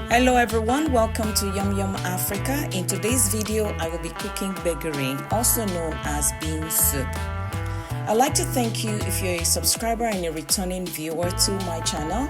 Hello everyone, welcome to Yum Yum Africa. In today's video, I will be cooking gbegiri, also known as bean soup. I'd like to thank you if you're a subscriber and a returning viewer to my channel.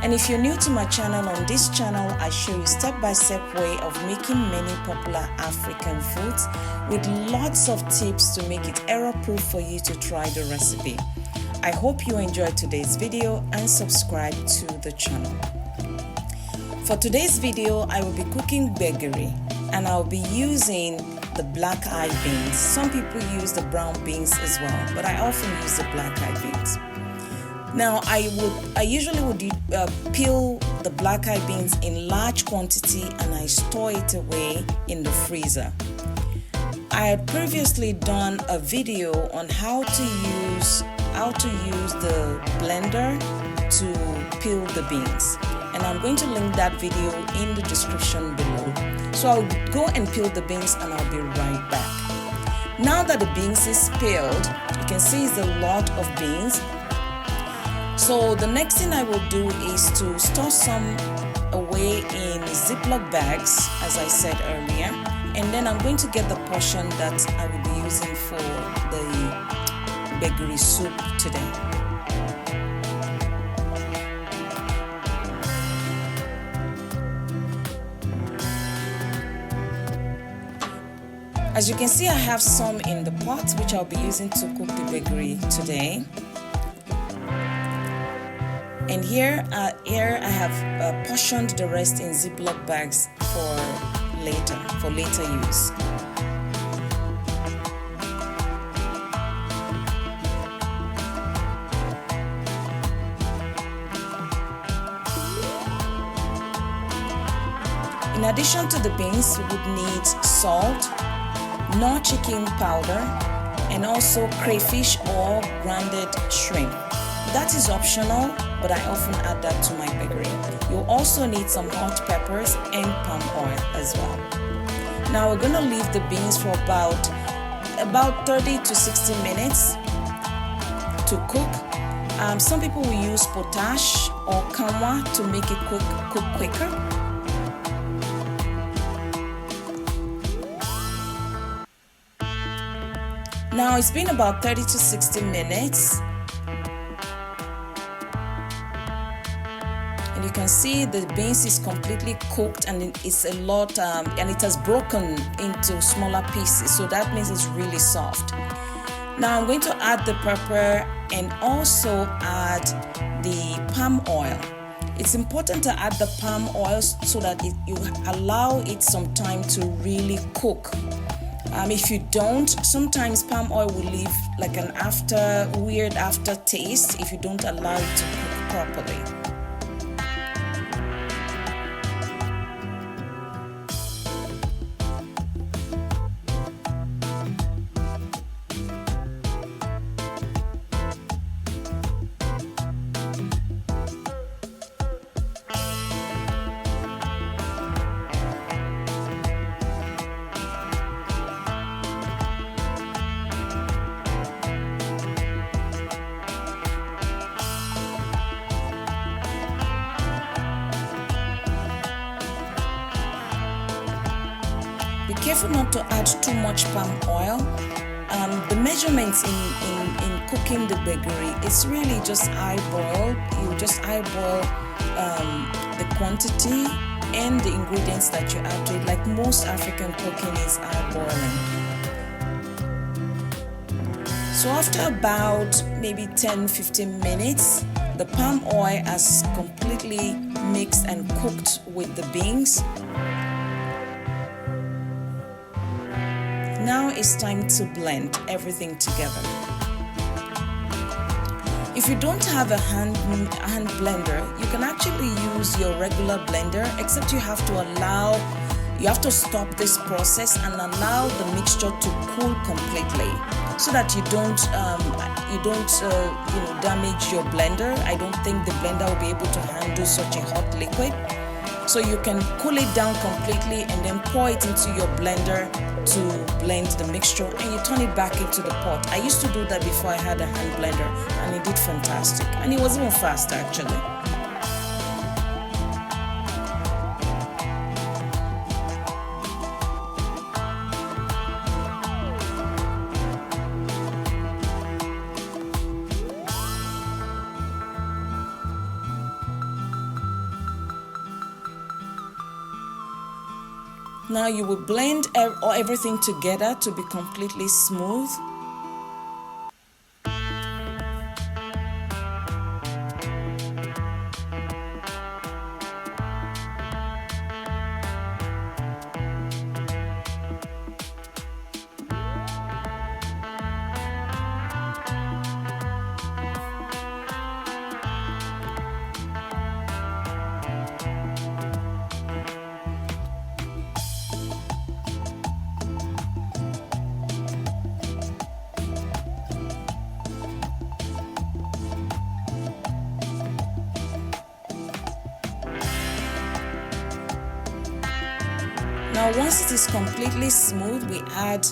And if you're new to my channel, on this channel, I show you step-by-step way of making many popular African foods with lots of tips to make it error-proof for you to try the recipe. I hope you enjoyed today's video and subscribe to the channel. For today's video, I will be cooking gbegiri and I'll be using the black eye beans. Some people use the brown beans as well, but I often use the black eye beans. Now, I usually would peel the black eye beans in large quantity and I store it away in the freezer. I had previously done a video on how to use the blender to peel the beans. And I'm going to link that video in the description below. So I'll go and peel the beans and I'll be right back. Now that the beans is peeled, you can see it's a lot of beans. So the next thing I will do is to store some away in Ziploc bags, as I said earlier. And then I'm going to get the portion that I will be using for the gbegiri soup today. As you can see, I have some in the pot which I'll be using to cook the gbegiri today. And here I have portioned the rest in Ziploc bags for later use. In addition to the beans, we would need salt, Knorr chicken powder, and also crayfish or grounded shrimp. That is optional, but I often add that to my gbegiri. You'll also need some hot peppers and palm oil as well. Now we're gonna leave the beans for about 30 to 60 minutes to cook. Some people will use potash or kanwa to make it cook quicker. Now it's been about 30 to 60 minutes and you can see the beans is completely cooked and it's a lot and it has broken into smaller pieces, so that means it's really soft. Now I'm going to add the pepper and also add the palm oil. It's important to add the palm oil so that you allow it some time to really cook. If you don't, sometimes palm oil will leave like an weird aftertaste if you don't allow it to cook properly. Be careful not to add too much palm oil. The measurements in cooking the gbegiri, it's really just eyeball. You just eyeball the quantity and the ingredients that you add to it. Like most African cooking is eyeballing. So after about maybe 10-15 minutes, the palm oil has completely mixed and cooked with the beans. Now it's time to blend everything together. If you don't have a hand blender, you can actually use your regular blender, except you have to stop this process and allow the mixture to cool completely, so that you don't damage your blender. I don't think the blender will be able to handle such a hot liquid. So you can cool it down completely and then pour it into your blender to blend the mixture, and you turn it back into the pot. I used to do that before I had a hand blender and it did fantastic, and it was even fast actually. Now you will blend everything together to be completely smooth. Now once it is completely smooth, we add,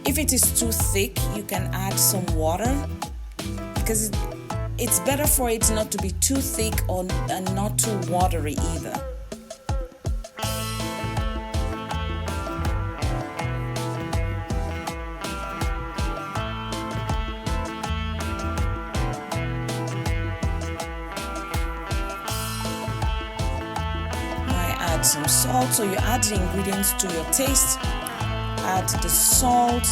if it is too thick, you can add some water, because it's better for it not to be too thick and not too watery either. Some salt, so you add the ingredients to your taste. Add the salt,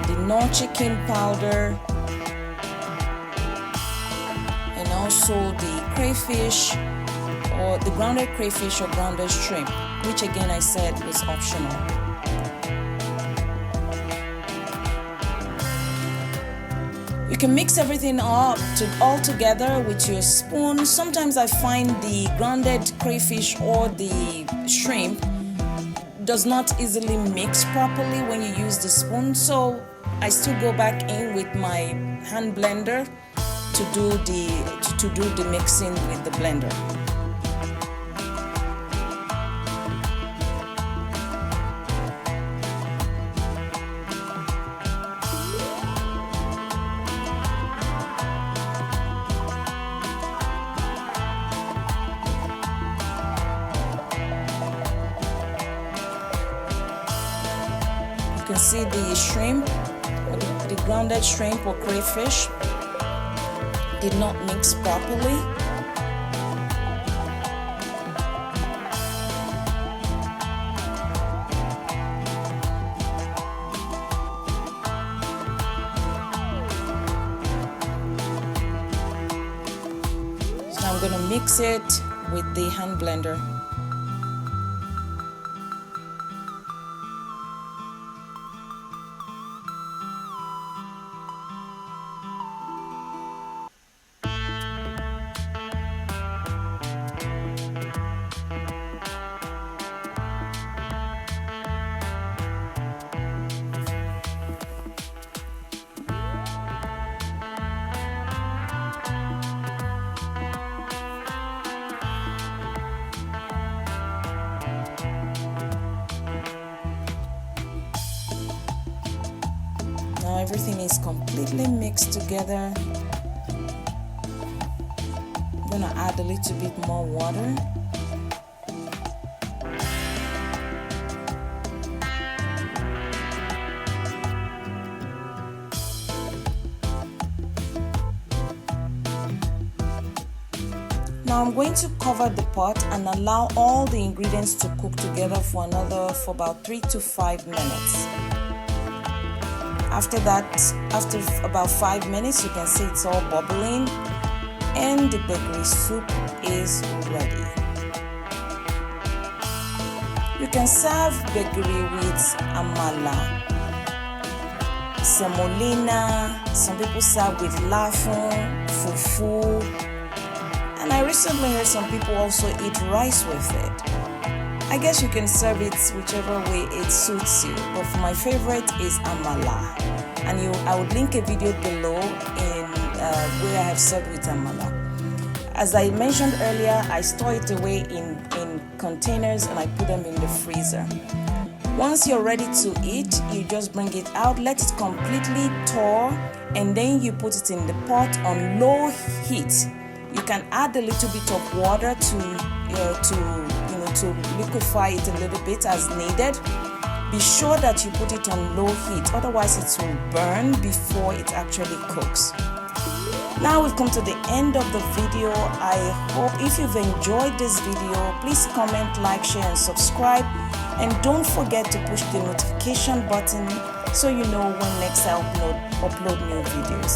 the Knorr chicken powder, and also the crayfish, or the grounded crayfish or grounded shrimp, which again I said was optional. You can mix everything up all together with your spoon. Sometimes I find the grounded crayfish or the shrimp does not easily mix properly when you use the spoon, so I still go back in with my hand blender to do the mixing with the blender. You can see the shrimp, or the grounded shrimp or crayfish did not mix properly. So I'm going to mix it with the hand blender. Now everything is completely mixed together. I'm gonna add a little bit more water. Now I'm going to cover the pot and allow all the ingredients to cook together for about 3 to 5 minutes. After that, after about 5 minutes, you can see it's all bubbling and the Gbegiri soup is ready. You can serve Gbegiri with Amala, Semolina, some people serve with lafun, fufu, and I recently heard some people also eat rice with it. I guess you can serve it whichever way it suits you, but my favorite is Amala, and I would link a video below in where I have served with Amala. As I mentioned earlier, I store it away in containers and I put them in the freezer. Once you're ready to eat, you just bring it out, let it completely thaw, and then you put it in the pot on low heat. You can add a little bit of water to liquefy it a little bit as needed. Be sure that you put it on low heat, otherwise it will burn before it actually cooks. Now we've come to the end of the video. I hope if you've enjoyed this video, please comment, like, share and subscribe, and don't forget to push the notification button so you know when next I upload new videos.